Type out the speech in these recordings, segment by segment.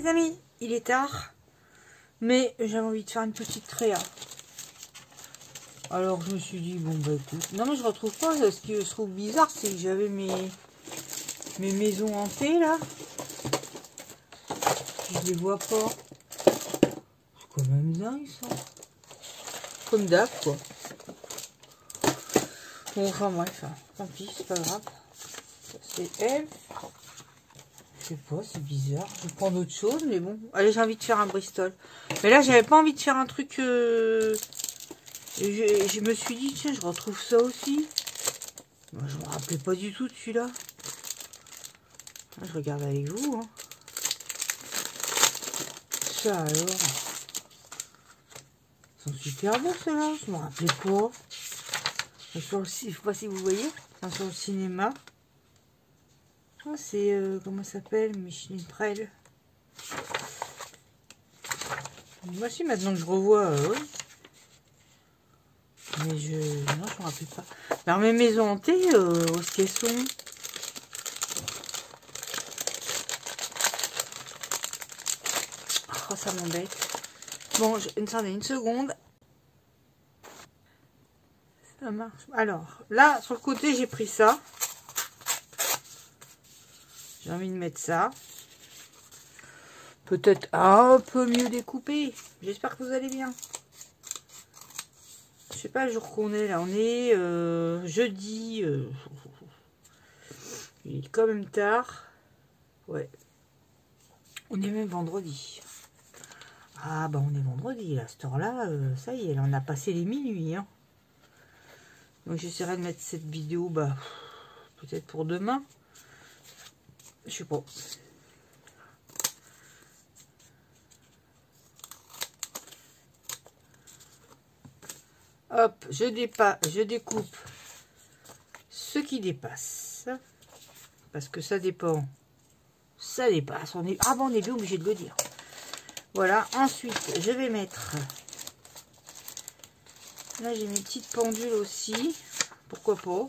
les amis, il est tard, mais j'avais envie de faire une petite créa. Alors je me suis dit, bon bah écoute, non mais je retrouve pas, ce que je trouve bizarre, c'est que j'avais mes maisons hantées là. Je les vois pas. C'est quand même dingue ça. Comme d'hab quoi. Bon enfin bref, tant pis, c'est pas grave. C'est elle. Je sais pas, c'est bizarre. Je vais prendre autre chose, mais bon. Allez, j'ai envie de faire un Bristol. Mais là, j'avais pas envie de faire un truc... Je me suis dit, tiens, je retrouve ça aussi. Moi, je me rappelais pas du tout de celui-là. Je regarde avec vous. Hein. Ça alors. Ils sont super beaux, ceux-là. Je me rappelais pas. Sur le, je sais pas si vous voyez. Sur le cinéma. Oh, c'est... comment ça s'appelle? Michelin Prel. Moi aussi, maintenant que je revois... oui. Mais non, je me rappelle pas. Alors, mes maisons hantées, où est-ce qu'elles sont? Oh, ça m'embête. Bon, attendez une seconde. Ça marche. Alors, là, sur le côté, j'ai pris ça. J'ai envie de mettre ça. Peut-être un peu mieux découpé. J'espère que vous allez bien. Je sais pas le jour qu'on est là. On est jeudi. Il est quand même tard. Ouais. On est même vendredi. Ah bah on est vendredi. À cette heure-là, ça y est, on a passé les minuit. Hein. Donc j'essaierai de mettre cette vidéo, bah peut-être pour demain. Je sais pas. Hop, je découpe ce qui dépasse. Parce que ça dépend. Ça dépasse. On est... Ah bon, on est bien obligé de le dire. Voilà. Ensuite, je vais mettre... Là, j'ai mes petites pendules aussi. Pourquoi pas.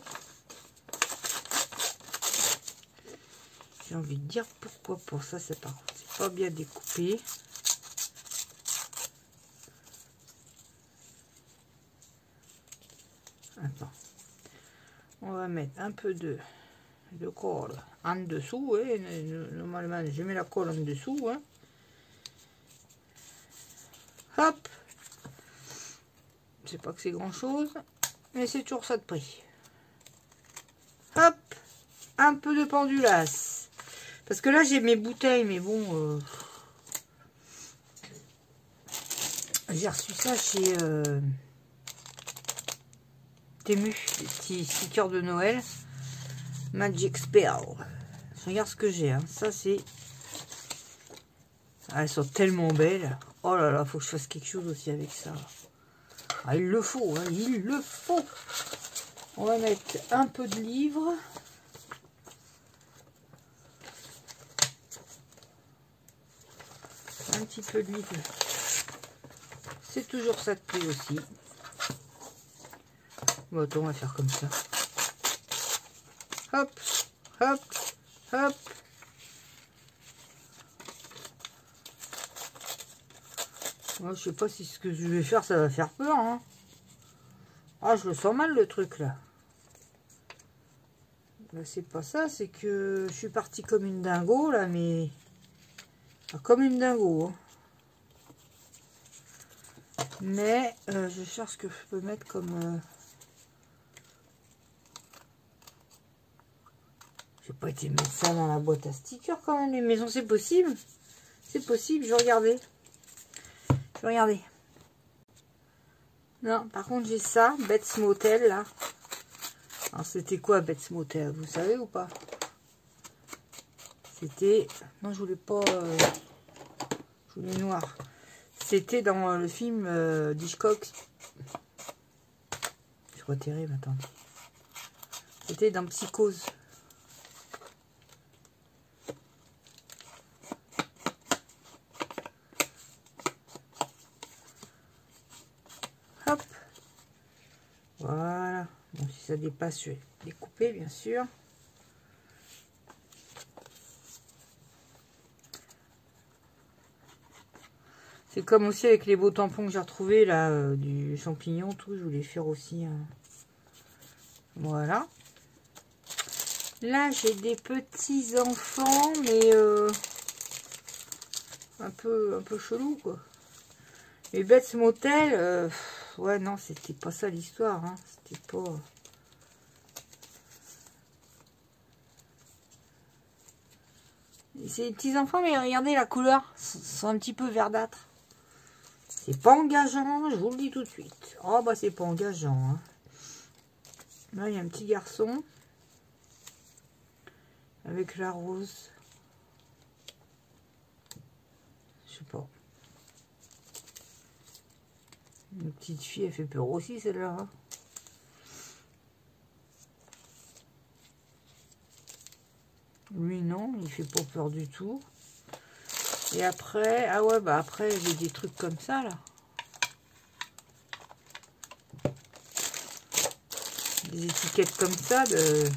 J'ai envie de dire pourquoi pas. Ça, c'est par contre, c'est pas bien découpé. Attends. On va mettre un peu de colle en dessous. Hein. Normalement, je mets la colle en dessous. Hein. Hop. C'est pas que c'est grand chose, mais c'est toujours ça de prix. Hop. Un peu de pendulasse. Parce que là, j'ai mes bouteilles, mais bon... j'ai reçu ça chez Temu, des petits stickers de Noël. Magic Spell. Je regarde ce que j'ai. Hein. Ça, c'est... Ah, elles sont tellement belles. Oh là là, faut que je fasse quelque chose aussi avec ça. Ah, il le faut, hein, il le faut. On va mettre un peu de livre. Un petit peu de livre. C'est toujours ça de prix aussi. Bon, attends, on va faire comme ça. Hop, hop, hop. Moi, je sais pas si ce que je vais faire, ça va faire peur. Hein. Ah, je le sens mal le truc là. C'est pas ça, c'est que je suis partie comme une dingo là, mais... Ah, comme une dingo. Hein. Mais je cherche ce que je peux mettre comme... J'ai pas été mettre ça dans la boîte à stickers quand même, les maisons, c'est possible. C'est possible, je vais regarder. Je vais regarder. Non, par contre, j'ai ça, Bates Motel, là. Alors, c'était quoi, Bates Motel? Vous savez ou pas? C'était... Non, je voulais pas... je voulais noir. C'était dans le film d'Hitchcock. C'est pas terrible, attendez. C'était dans Psychose. Hop. Voilà. Bon, si ça dépasse, je vais découper, bien sûr. C'est comme aussi avec les beaux tampons que j'ai retrouvés là, du champignon, tout. Je voulais faire aussi. Voilà. Là, j'ai des petits enfants, mais un peu chelou, quoi. Les Bates Motel, ouais, non, c'était pas ça l'histoire. Hein. C'était pas. C'est des petits enfants, mais regardez la couleur. Ils sont un petit peu verdâtres. C'est pas engageant, je vous le dis tout de suite. Oh, bah, c'est pas engageant. Hein. Là, il y a un petit garçon. Avec la rose. Je sais pas. Une petite fille, elle fait peur aussi, celle-là. Hein. Lui, non, il fait pas peur du tout. Et après, ah ouais, bah après, j'ai des trucs comme ça, là. Des étiquettes comme ça, des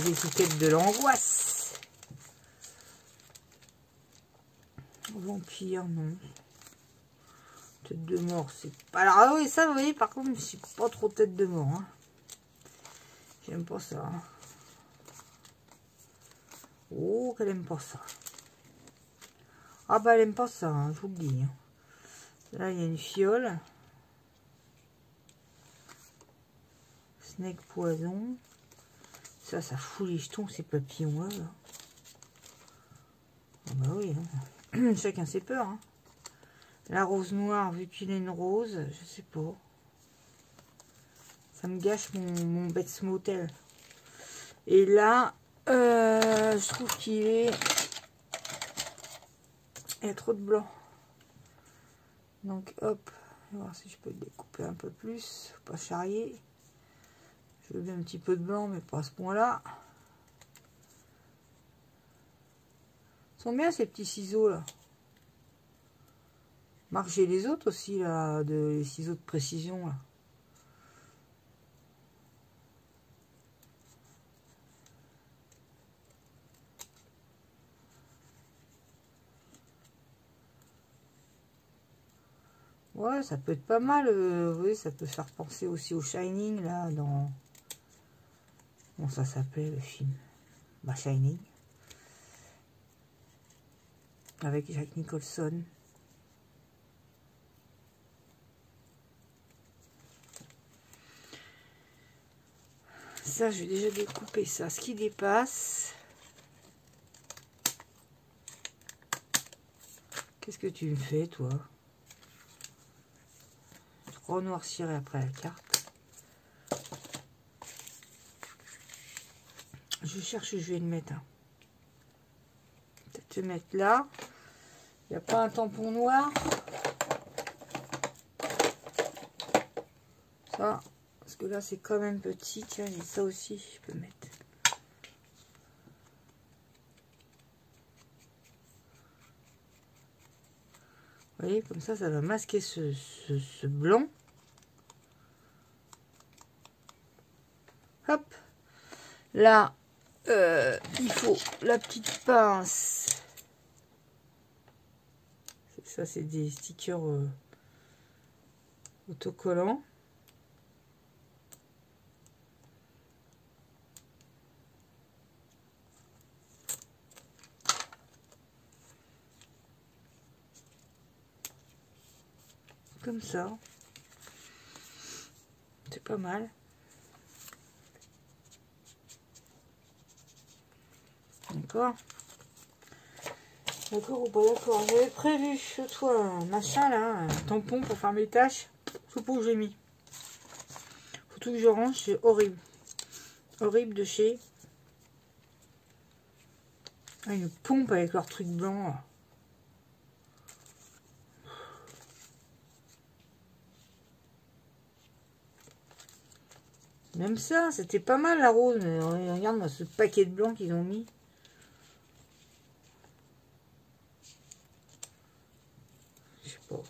étiquettes de l'angoisse. Vampire, non. Tête de mort, c'est pas... Alors, ah oui, ça, vous voyez, par contre, je suis pas trop tête de mort. Hein. J'aime pas ça. Hein. Oh, qu'elle aime pas ça. Ah bah, elle aime pas ça, hein, je vous le dis. Hein. Là, il y a une fiole. Snake poison. Ça fout les jetons, ces papillons-là. Là. Ah bah oui, hein. Chacun ses peurs. Hein. La rose noire, vu qu'il est une rose, je sais pas. Ça me gâche mon Bates Motel. Et là, je trouve qu'il est... Il y a trop de blanc. Donc hop, je vais voir si je peux le découper un peu plus. Faut pas charrier. Je veux bien un petit peu de blanc, mais pas à ce point-là. Ils sont bien ces petits ciseaux là. Marc, j'ai les autres aussi là, les ciseaux de précision là. Ouais, ça peut être pas mal. Oui, ça peut faire penser aussi au Shining là, dans... Comment ça s'appelait le film? Bah, Shining. Avec Jack Nicholson. Ça, je vais déjà découper ça. Ce qui dépasse. Qu'est-ce que tu me fais, toi? Je renoircirai après la carte. Je cherche où je vais le mettre. Hein. Peut-être le mettre là. Il n'y a pas un tampon noir. Ça. Parce que là, c'est quand même petit. Tiens, j'ai ça aussi. Je peux mettre. Vous voyez, comme ça va masquer ce blanc. Hop. Là, il faut la petite pince. Ça, c'est des stickers autocollants. Comme ça. C'est pas mal. D'accord. D'accord ou pas d'accord. J'avais prévu, toi, un machin là, un tampon pour faire mes tâches. Je sais pas où j'ai mis. Faut tout que je range, c'est horrible. Horrible de chez. Ah, une pompe avec leur truc blanc. Là. Même ça, c'était pas mal la rose, mais regarde moi ce paquet de blanc qu'ils ont mis. Je sais pas.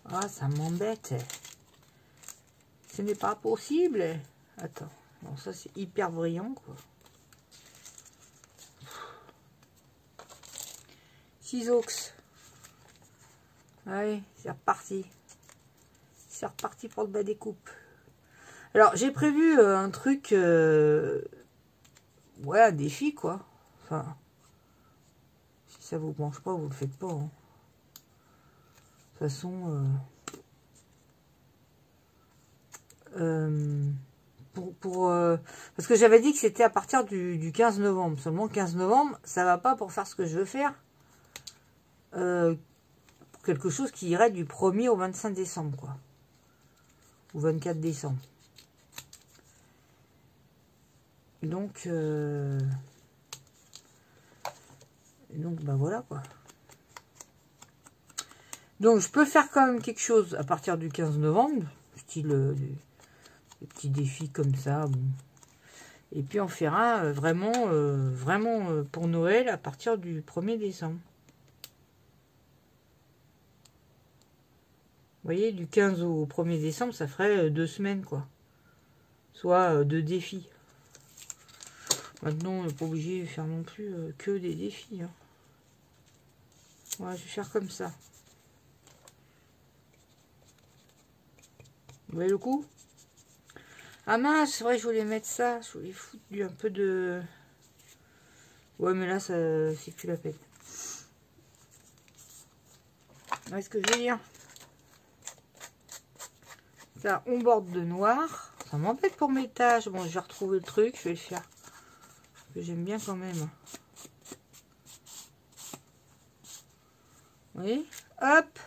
Ah, ça m'embête. Ce n'est pas possible. Attends. Bon, ça c'est hyper brillant, quoi. Ciseaux. Allez, c'est reparti. C'est reparti pour le bas des coupes. Alors, j'ai prévu un truc... ouais, un défi, quoi. Enfin, si ça vous branche pas, vous le faites pas. Hein. De toute façon... parce que j'avais dit que c'était à partir du 15 novembre. Seulement 15 novembre, ça va pas pour faire ce que je veux faire. Pour quelque chose qui irait du 1er au 25 décembre, quoi. Ou 24 décembre. Donc, bah voilà, quoi. Donc, je peux faire quand même quelque chose à partir du 15 novembre. Style... des petits défis comme ça, bon. Et puis on fera vraiment pour Noël à partir du 1er décembre. Vous voyez, du 15 au 1er décembre, ça ferait 2 semaines, quoi. Soit 2 défis. Maintenant, on n'est pas obligé de faire non plus que des défis. Hein. Ouais, je vais faire comme ça. Vous voyez le coup? Ah mince, c'est vrai, je voulais mettre ça. Je voulais foutre un peu de... Ouais, mais là, ça c'est plus la peine. Vous voyez ce que je veux dire? Là, on borde de noir. Ça m'embête pour mes tâches. Bon, je vais retrouver le truc, je vais le faire. Parce que j'aime bien quand même. Vous voyez? Hop!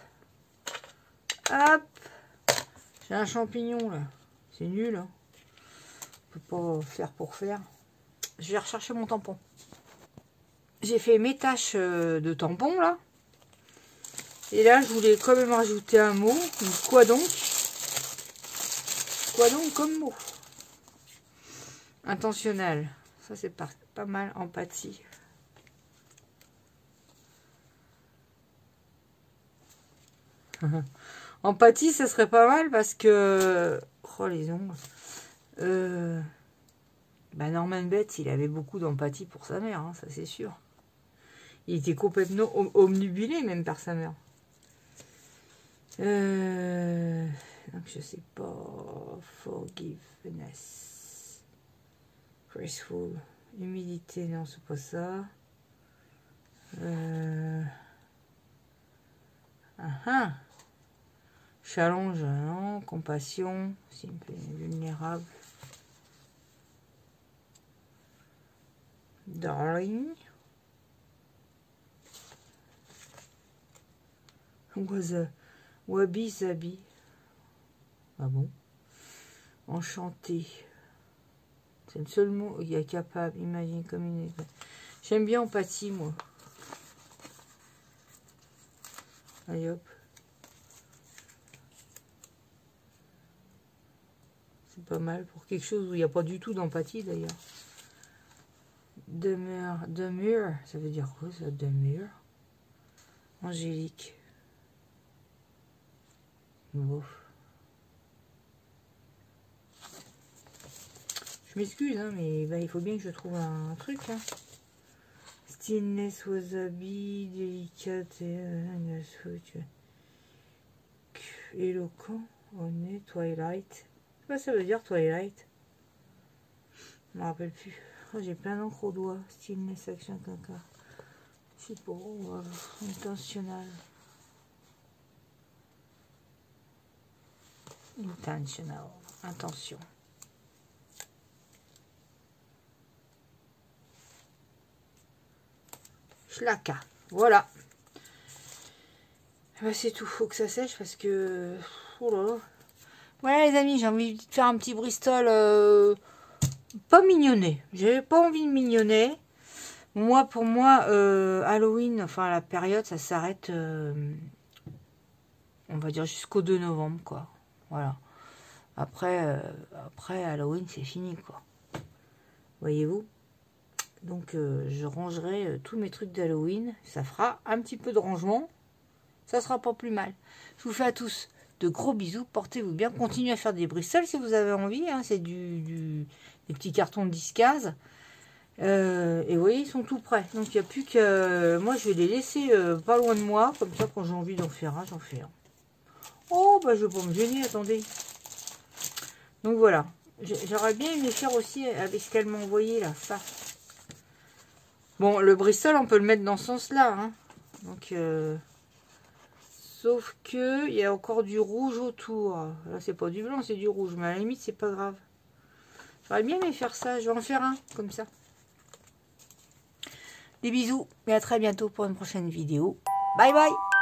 Hop! J'ai un champignon, là. C'est nul, hein. Je peux pas faire pour faire. Je vais rechercher mon tampon. J'ai fait mes tâches de tampon là. Et là, je voulais quand même rajouter un mot. Donc, quoi donc? Quoi donc comme mot? Intentionnel. Ça, c'est pas mal. Empathie. Empathie, ça serait pas mal parce que... Oh, les ongles. Bah Norman Bates, il avait beaucoup d'empathie pour sa mère, hein, ça c'est sûr. Il était complètement omnubilé même par sa mère. Donc je sais pas. Forgiveness. Graceful. Humilité, non, c'est pas ça. Challenge, non. Compassion. Simple, vulnérable. Darling. Wabi Sabi. Ah bon? Enchanté. C'est le seul mot. Il y a capable, imagine, communiquer. J'aime bien empathie, moi. Allez hop. C'est pas mal pour quelque chose où il n'y a pas du tout d'empathie d'ailleurs. Demure, ça veut dire quoi ça, demure? Angélique. Bof. Je m'excuse, hein, mais bah, il faut bien que je trouve un truc. Hein. Stillness, wasabi, délicate, éloquent, honnête, twilight. Quoi ça veut dire twilight? Je me rappelle plus. Oh, j'ai plein d'encre aux doigts. Stillness, action, caca. Je sais pas. Intentionnel. Intentional. Intention. Schlaka. Voilà. Bah, c'est tout. Faut que ça sèche parce que... Oh là là. Voilà les amis, j'ai envie de faire un petit Bristol... pas mignonné. J'ai pas envie de mignonner. Moi, pour moi, Halloween, enfin la période, ça s'arrête, on va dire jusqu'au 2 novembre, quoi. Voilà. Après Halloween, c'est fini, quoi. Voyez-vous? Donc, je rangerai tous mes trucs d'Halloween. Ça fera un petit peu de rangement. Ça sera pas plus mal. Je vous fais à tous de gros bisous. Portez-vous bien. Continuez à faire des Bristol si vous avez envie. Hein. C'est des petits cartons de 10-15. Et vous voyez, ils sont tout prêts. Donc, il n'y a plus que... moi, je vais les laisser pas loin de moi. Comme ça, quand j'ai envie d'en faire un, j'en fais un. Oh, bah, je vais pas me gêner, attendez. Donc, voilà. J'aurais bien aimé faire aussi avec ce qu'elle m'a envoyé, là, ça. Bon, le Bristol, on peut le mettre dans ce sens-là. Hein. Donc, sauf que il y a encore du rouge autour. Là, c'est pas du blanc, c'est du rouge. Mais à la limite, c'est pas grave. J'aurais bien aimé faire ça. Je vais en faire un, comme ça. Des bisous et à très bientôt pour une prochaine vidéo. Bye bye!